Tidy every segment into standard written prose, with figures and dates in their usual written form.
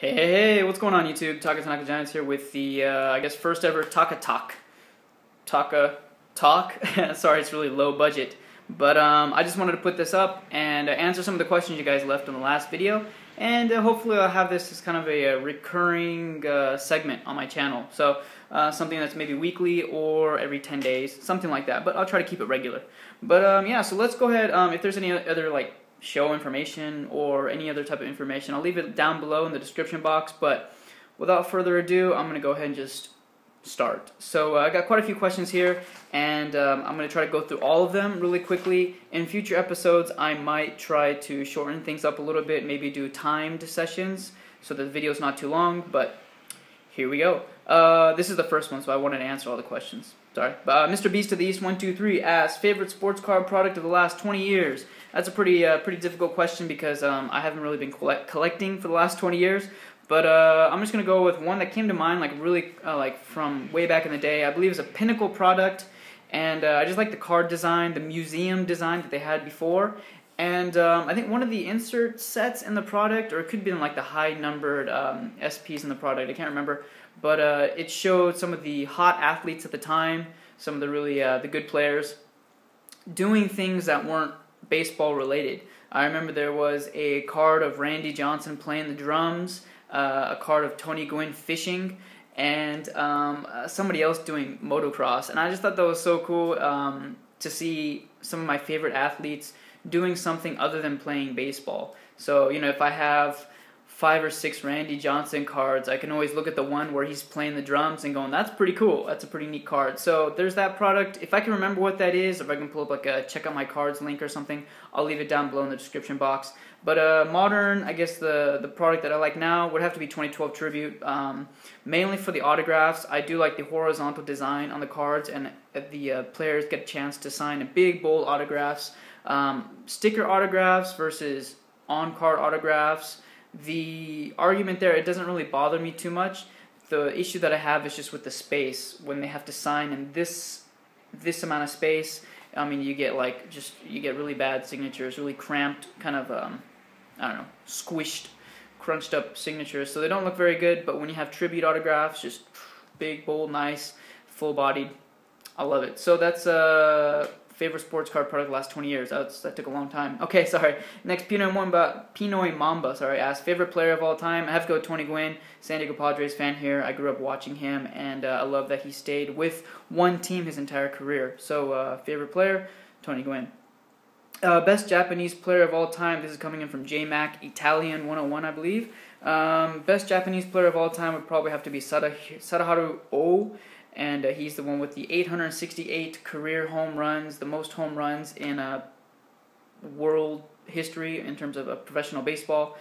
Hey, what's going on YouTube? TakaTanakaGiants here with the, I guess, first ever TAKA Talk. Sorry, it's really low budget. But I just wanted to put this up and answer some of the questions you guys left on the last video. And hopefully I'll have this as kind of a recurring segment on my channel. So something that's maybe weekly or every 10 days, something like that. But I'll try to keep it regular. But yeah, so let's go ahead. If there's any other like show information or any other type of information, I'll leave it down below in the description box. But without further ado, I'm going to go ahead and just start. So I got quite a few questions here, and I'm going to try to go through all of them really quickly. In future episodes, I might try to shorten things up a little bit, maybe do timed sessions so the video's not too long, but here we go. This is the first one, so I wanted to answer all the questions. Sorry. Mr. Beast of the East 123 asks, favorite sports car product of the last 20 years? That's a pretty difficult question because I haven't really been collecting for the last 20 years. But I'm just going to go with one that came to mind like from way back in the day. I believe it's a Pinnacle product. And I just like the card design, the museum design that they had before. And I think one of the insert sets in the product, or it could have been like the high-numbered SPs in the product, I can't remember. But it showed some of the hot athletes at the time, some of the really the good players, doing things that weren't baseball related. I remember there was a card of Randy Johnson playing the drums, a card of Tony Gwynn fishing, and somebody else doing motocross. And I just thought that was so cool to see some of my favorite athletes doing something other than playing baseball. So, you know, if I have 5 or 6 Randy Johnson cards, I can always look at the one where he's playing the drums and going, that's pretty cool, that's a pretty neat card. So there's that product. If I can remember what that is, if I can pull up like a check out my cards link or something, I'll leave it down below in the description box. But modern, I guess the product that I like now would have to be 2012 Tribute, mainly for the autographs. I do like the horizontal design on the cards, and the players get a chance to sign a big, bold autographs. Sticker autographs versus on-card autographs. The argument there, it doesn't really bother me too much. The issue that I have is just with the space. When they have to sign in this amount of space, I mean, you get really bad signatures, really cramped, kind of, I don't know, squished, crunched up signatures. So they don't look very good, but when you have tribute autographs, just big, bold, nice, full-bodied, I love it. So that's favorite sports card product the last 20 years. That took a long time. Okay, sorry. Next, Pinoy Mamba, asked, favorite player of all time? I have to go with Tony Gwynn, San Diego Padres fan here. I grew up watching him, and I love that he stayed with one team his entire career. So, favorite player, Tony Gwynn. Best Japanese player of all time. This is coming in from JMac, Italian 101, I believe. Best Japanese player of all time would probably have to be Sadaharu Oh. And he's the one with the 868 career home runs, the most home runs in world history in terms of professional baseball.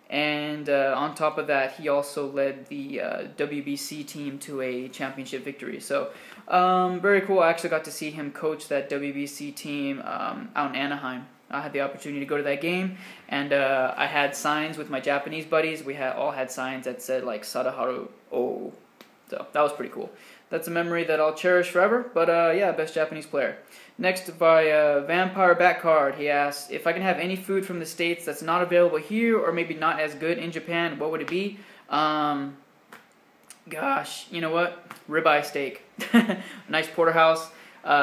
And on top of that, he also led the WBC team to a championship victory. So very cool. I actually got to see him coach that WBC team out in Anaheim. I had the opportunity to go to that game, and I had signs with my Japanese buddies. We all had signs that said like Sadaharu Oh. So that was pretty cool. That's a memory that I'll cherish forever. But yeah, best Japanese player. Next, by Vampire Backcard, he asks, if I can have any food from the States that's not available here or maybe not as good in Japan, what would it be? Gosh, you know what? Ribeye steak. Nice porterhouse.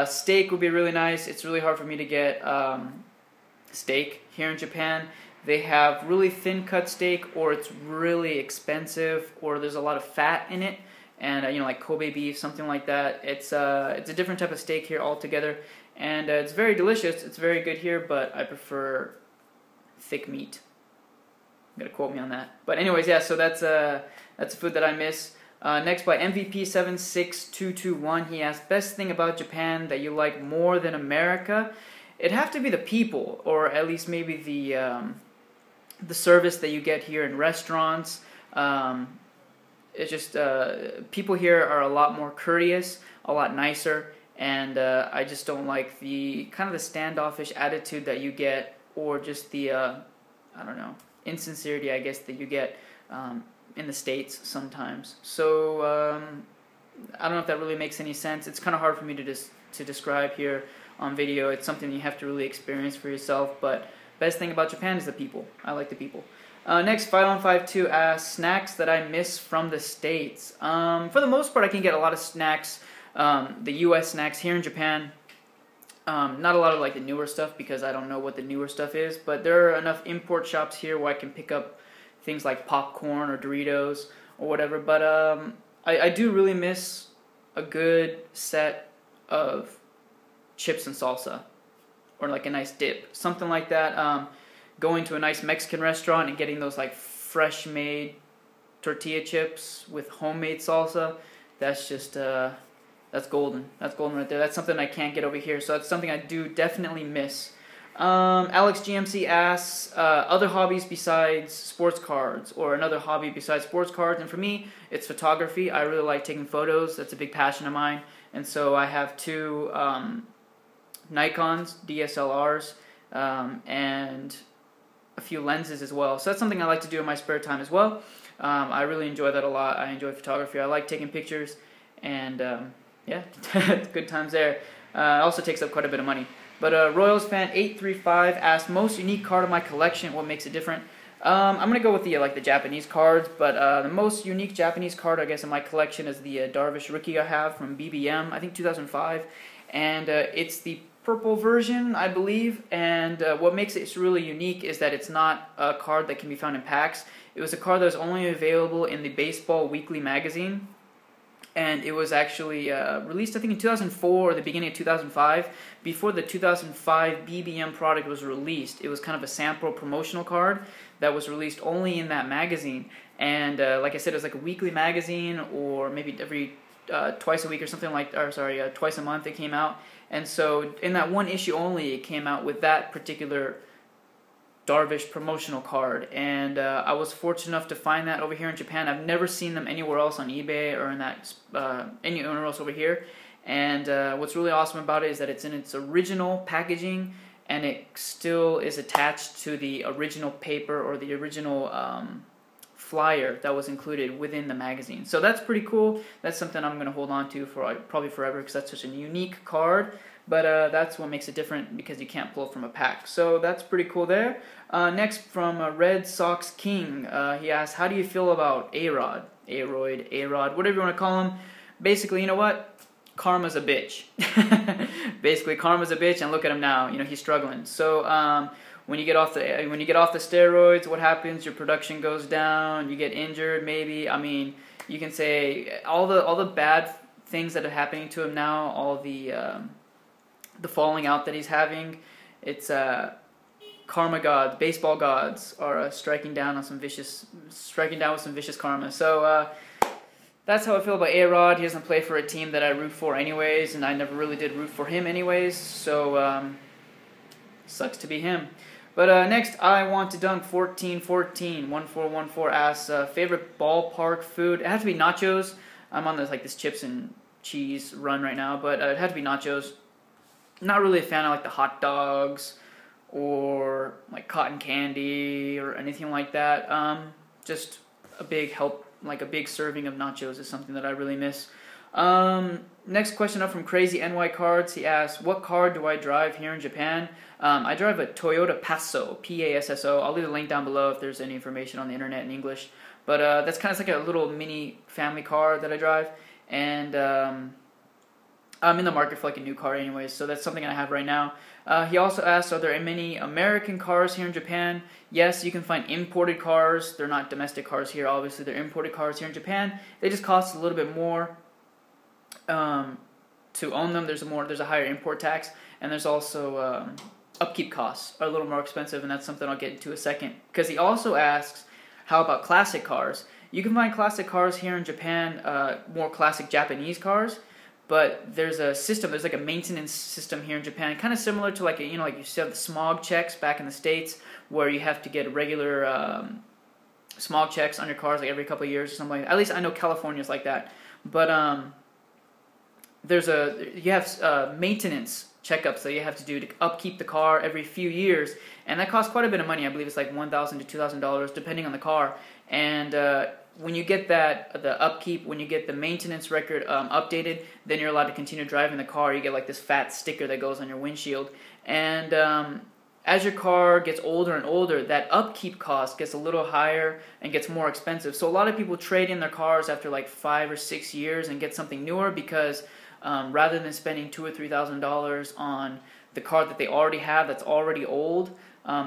Steak would be really nice. It's really hard for me to get steak here in Japan. They have really thin cut steak, or it's really expensive, or there's a lot of fat in it. And you know, like Kobe beef, something like that. It's a different type of steak here altogether, and it's very delicious. It's very good here, but I prefer thick meat. You gotta quote me on that. But anyways, yeah. So that's a food that I miss. Next, by MVP76221, he asked, best thing about Japan that you like more than America? It'd have to be the people, or at least maybe the service that you get here in restaurants. It's just people here are a lot more courteous, a lot nicer, and I just don't like the kind of the standoffish attitude that you get, or just the I don't know, insincerity, I guess, that you get in the States sometimes. So I don't know if that really makes any sense. It's kind of hard for me to describe here on video. It's something you have to really experience for yourself. But best thing about Japan is the people. I like the people. Next, 5152 asks, snacks that I miss from the States. For the most part, I can get a lot of snacks, the U.S. snacks here in Japan. Not a lot of like the newer stuff because I don't know what the newer stuff is, but there are enough import shops here where I can pick up things like popcorn or Doritos or whatever. But I do really miss a good set of chips and salsa, or like a nice dip, something like that. Going to a nice Mexican restaurant and getting those like fresh made tortilla chips with homemade salsa, that's just that's golden. That's golden right there. That's something I can't get over here, so that's something I do definitely miss. Alex GMC asks, other hobbies besides sports cards, or another hobby besides sports cards. And for me, it's photography. I really like taking photos. That's a big passion of mine. And so I have two Nikons, DSLRs, and a few lenses as well. So that's something I like to do in my spare time as well. I really enjoy that a lot. I enjoy photography. I like taking pictures, and yeah, good times there. It also takes up quite a bit of money. But Royals fan 835 asked, most unique card of my collection, what makes it different? I'm gonna go with the the Japanese cards, but the most unique Japanese card I guess in my collection is the Darvish rookie I have from BBM, I think 2005, and it's the purple version, I believe. And what makes it really unique is that it's not a card that can be found in packs. It was a card that was only available in the Baseball Weekly magazine. And it was actually released, I think, in 2004 or the beginning of 2005. Before the 2005 BBM product was released, it was kind of a sample promotional card that was released only in that magazine. And like I said, it was like a weekly magazine, or maybe every twice a week or something like, or sorry, twice a month it came out. And so in that one issue only, it came out with that particular Darvish promotional card, and I was fortunate enough to find that over here in Japan. I've never seen them anywhere else on eBay or in that anywhere else over here. And what's really awesome about it is that it's in its original packaging, and it still is attached to the original paper or the original flyer that was included within the magazine. So that's pretty cool. That's something I'm going to hold on to for probably forever, because that's such a unique card. But that's what makes it different, because you can't pull it from a pack. So that's pretty cool there. Next, from Red Sox King, he asks, how do you feel about A-Rod? A-Royd, A-Rod, whatever you want to call him. Basically, you know what? Karma's a bitch. Basically, karma's a bitch, and look at him now. You know, he's struggling. So when you get off the steroids, what happens? Your production goes down. You get injured, maybe. I mean, you can say all the bad things that are happening to him now. All the falling out that he's having. It's karma gods, baseball gods are striking down with some vicious karma. So that's how I feel about A-Rod. He doesn't play for a team that I root for anyways, and I never really did root for him anyways. So sucks to be him. But next, I want to dunk 1414 asks, favorite ballpark food. It has to be nachos. I'm on this chips and cheese run right now, but it had to be nachos. Not really a fan of like the hot dogs or like cotton candy or anything like that. Just a big serving of nachos is something that I really miss. Next question up from Crazy NY Cards. He asks, what car do I drive here in Japan? I drive a Toyota Passo, P-A-S-S-O. I'll leave a link down below if there's any information on the internet in English. But that's kind of like a little mini family car that I drive. And I'm in the market for like a new car anyways, so that's something I have right now. He also asked, are there many American cars here in Japan? Yes, you can find imported cars. They're not domestic cars here, obviously. They're imported cars here in Japan. They just cost a little bit more to own them. There's a higher import tax, and there's also upkeep costs are a little more expensive, and that's something I'll get into a second. Because he also asks, how about classic cars? You can find classic cars here in Japan, more classic Japanese cars. But there's a system, there's like a maintenance system here in Japan, kind of similar to like you see the smog checks back in the States, where you have to get regular smog checks on your cars like every couple of years or something like that. At least I know California's like that. But you have maintenance checkups that you have to do to upkeep the car every few years, and that costs quite a bit of money. I believe it's like $1,000 to $2,000 depending on the car. And when you get the upkeep, when you get the maintenance record updated, then you're allowed to continue driving the car. You get like this fat sticker that goes on your windshield. And as your car gets older and older, that upkeep cost gets a little higher and gets more expensive. So a lot of people trade in their cars after like 5 or 6 years and get something newer because rather than spending $2,000 or $3,000 on the car that they already have that's already old,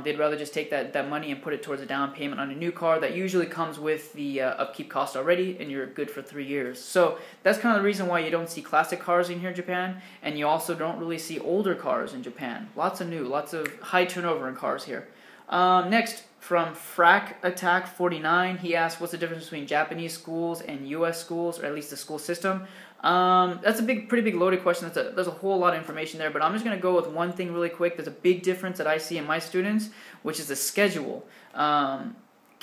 they'd rather just take that money and put it towards a down payment on a new car that usually comes with the upkeep cost already, and you're good for 3 years. So that's kind of the reason why you don't see classic cars in here in Japan, and you also don't really see older cars in Japan. Lots of new, lots of high turnover in cars here. Next, from Frack Attack 49, he asked, what's the difference between Japanese schools and U.S. schools, or at least the school system? That's a pretty big loaded question. There's a whole lot of information there, but I'm just going to go with one thing really quick. There's a big difference that I see in my students, which is the schedule.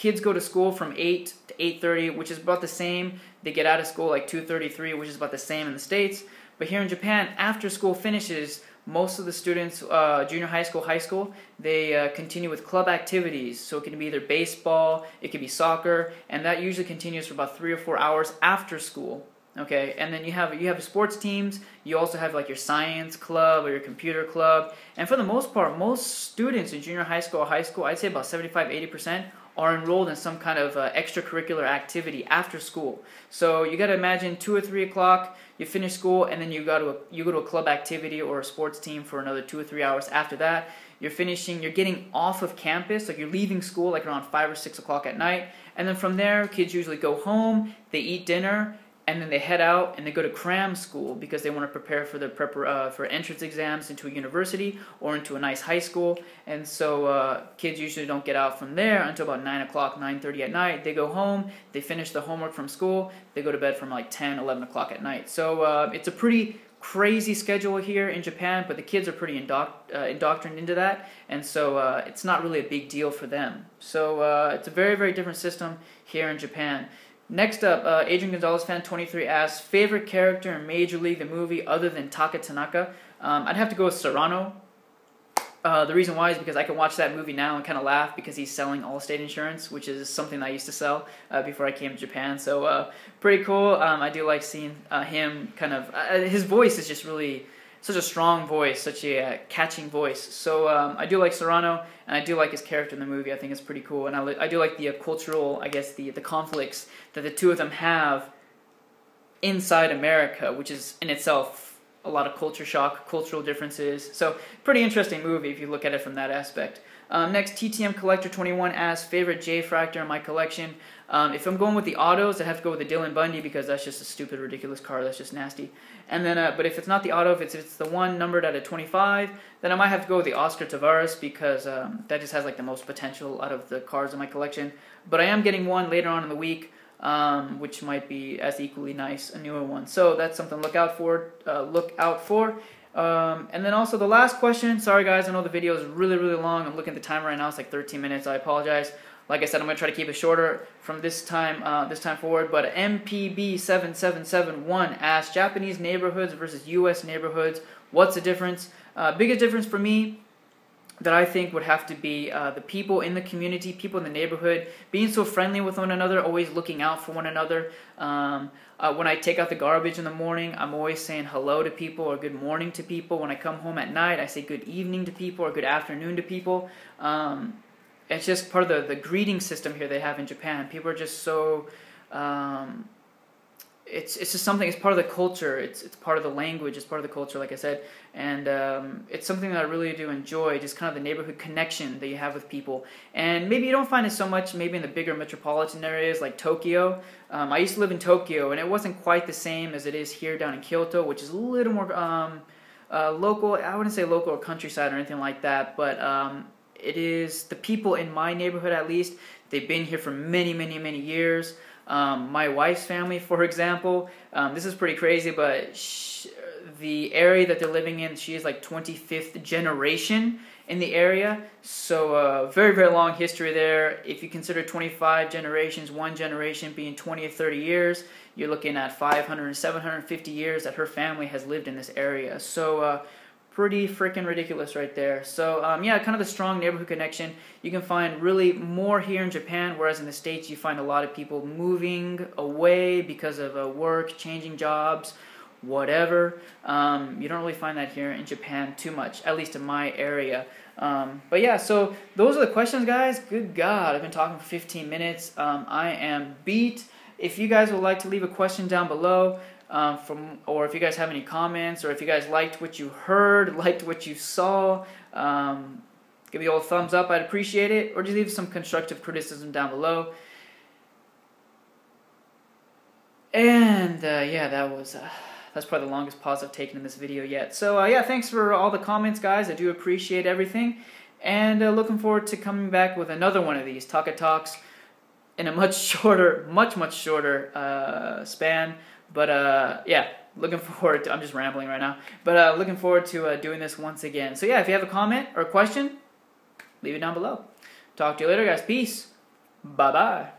Kids go to school from 8 to 8:30, which is about the same. They get out of school like 2:33, which is about the same in the States. But here in Japan, after school finishes, most of the students, junior high school, they continue with club activities. So it can be either baseball, it could be soccer, and that usually continues for about 3 or 4 hours after school. Okay, and then you have sports teams. You also have like your science club or your computer club. And for the most part, most students in junior high school or high school, I'd say about 75–80%, are enrolled in some kind of extracurricular activity after school. So you got to imagine 2 or 3 o'clock, you finish school, and then you go to a club activity or a sports team for another 2 or 3 hours after that. You're getting off of campus, like you're leaving school like around 5 or 6 o'clock at night. And then from there, kids usually go home, they eat dinner, and then they head out and they go to cram school because they want to prepare for their for entrance exams into a university or into a nice high school. And so kids usually don't get out from there until about 9 o'clock, 9:30 at night. They go home, they finish the homework from school, they go to bed from like 10, 11 o'clock at night. So it's a pretty crazy schedule here in Japan, but the kids are pretty indoctrinated into that, and so it's not really a big deal for them. So it's a very, very different system here in Japan. Next up, Adrian Gonzalez fan 23 asks, favorite character in Major League the movie other than Taka Tanaka? I'd have to go with Serrano. The reason why is because I can watch that movie now and kind of laugh because he's selling Allstate insurance, which is something I used to sell before I came to Japan. So pretty cool. I do like seeing him kind of, his voice is just really such a strong voice, such a catching voice. So I do like Serrano, and I do like his character in the movie. I think it's pretty cool, and I do like the cultural, I guess, the conflicts that the two of them have inside America, which is in itself a lot of culture shock, cultural differences. So pretty interesting movie if you look at it from that aspect. Next, TTM Collector 21 asks, favorite J-Fractor in my collection. If I'm going with the autos, I have to go with the Dylan Bundy because that's just a stupid, ridiculous car. That's just nasty. And then, but if it's not the auto, if it's the one numbered at a 25, then I might have to go with the Oscar Tavares because that just has like the most potential out of the cars in my collection. But I am getting one later on in the week, which might be as equally nice, a newer one. So that's something to look out for. And then also the last question. Sorry guys, I know the video is really, really long. I'm looking at the timer right now. It's like 13 minutes. I apologize. Like I said, I'm going to try to keep it shorter from this time forward. But MPB7771 asks, Japanese neighborhoods versus U.S. neighborhoods. What's the difference? Biggest difference for me that I think would have to be the people in the community, people in the neighborhood, being so friendly with one another, always looking out for one another. When I take out the garbage in the morning, I'm always saying hello to people or good morning to people. When I come home at night, I say good evening to people or good afternoon to people. It's just part of the greeting system here they have in Japan. People are just so... It's just something, it's part of the culture, it's part of the language, it's part of the culture, like I said, and it's something that I really do enjoy, just kind of the neighborhood connection that you have with people. And maybe you don't find it so much maybe in the bigger metropolitan areas like Tokyo. I used to live in Tokyo, and it wasn't quite the same as it is here down in Kyoto, which is a little more local. I wouldn't say local or countryside or anything like that, but it is the people in my neighborhood, at least, they've been here for many, many, many years. My wife's family, for example, this is pretty crazy, but the area that they're living in, she is like 25th generation in the area. So very, very long history there. If you consider 25 generations, one generation being 20 or 30 years, you're looking at 500 and 750 years that her family has lived in this area. So pretty freaking ridiculous right there. So yeah, kind of the strong neighborhood connection. You can find really more here in Japan, whereas in the States you find a lot of people moving away because of work, changing jobs, whatever. You don't really find that here in Japan too much, at least in my area. But yeah, so those are the questions, guys. Good God, I've been talking for 15 minutes. I am beat. If you guys would like to leave a question down below, or if you guys have any comments, or if you guys liked what you heard, liked what you saw, give me a old thumbs up, I'd appreciate it, or just leave some constructive criticism down below. And yeah, that's probably the longest pause I've taken in this video yet. So yeah, thanks for all the comments, guys. I do appreciate everything, and looking forward to coming back with another one of these Taka Talks in a much shorter span. But yeah, looking forward to, I'm just rambling right now, but looking forward to doing this once again. So yeah, if you have a comment or a question, leave it down below. Talk to you later, guys. Peace. Bye-bye.